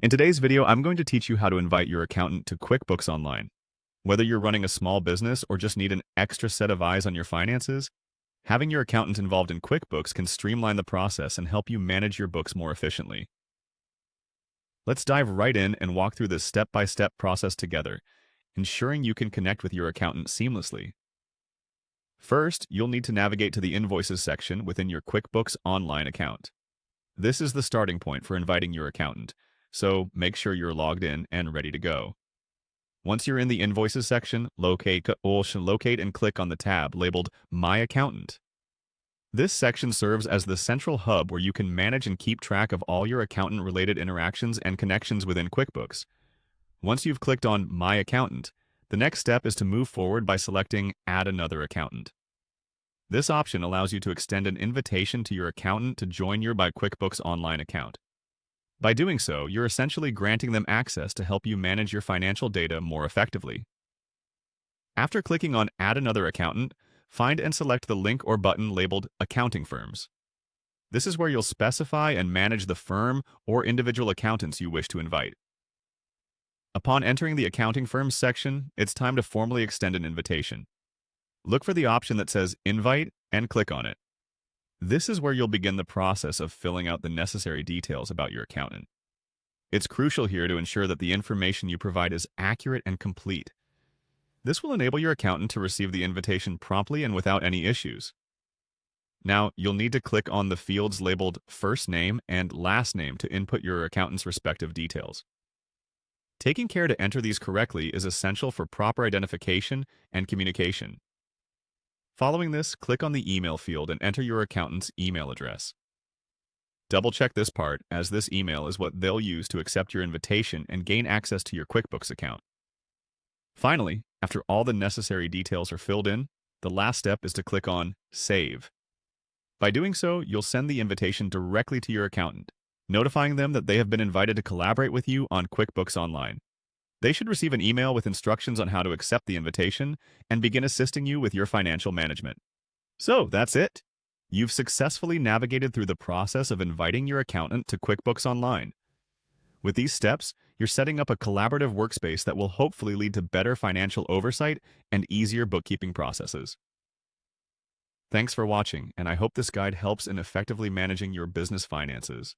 In today's video, I'm going to teach you how to invite your accountant to QuickBooks Online. Whether you're running a small business or just need an extra set of eyes on your finances, having your accountant involved in QuickBooks can streamline the process and help you manage your books more efficiently. Let's dive right in and walk through this step-by-step process together, ensuring you can connect with your accountant seamlessly. First, you'll need to navigate to the Invoices section within your QuickBooks Online account. This is the starting point for inviting your accountant, so make sure you're logged in and ready to go. Once you're in the Invoices section, locate and click on the tab labeled My Accountant. This section serves as the central hub where you can manage and keep track of all your accountant-related interactions and connections within QuickBooks. Once you've clicked on My Accountant, the next step is to move forward by selecting Add Another Accountant. This option allows you to extend an invitation to your accountant to join your QuickBooks Online account. By doing so, you're essentially granting them access to help you manage your financial data more effectively. After clicking on Add Another Accountant, find and select the link or button labeled Accounting Firms. This is where you'll specify and manage the firm or individual accountants you wish to invite. Upon entering the Accounting Firms section, it's time to formally extend an invitation. Look for the option that says Invite and click on it. This is where you'll begin the process of filling out the necessary details about your accountant. It's crucial here to ensure that the information you provide is accurate and complete. This will enable your accountant to receive the invitation promptly and without any issues. Now, you'll need to click on the fields labeled First Name and Last Name to input your accountant's respective details. Taking care to enter these correctly is essential for proper identification and communication. Following this, click on the email field and enter your accountant's email address. Double-check this part, as this email is what they'll use to accept your invitation and gain access to your QuickBooks account. Finally, after all the necessary details are filled in, the last step is to click on Save. By doing so, you'll send the invitation directly to your accountant, notifying them that they have been invited to collaborate with you on QuickBooks Online. They should receive an email with instructions on how to accept the invitation and begin assisting you with your financial management. So that's it. You've successfully navigated through the process of inviting your accountant to QuickBooks Online. With these steps, you're setting up a collaborative workspace that will hopefully lead to better financial oversight and easier bookkeeping processes. Thanks for watching, and I hope this guide helps in effectively managing your business finances.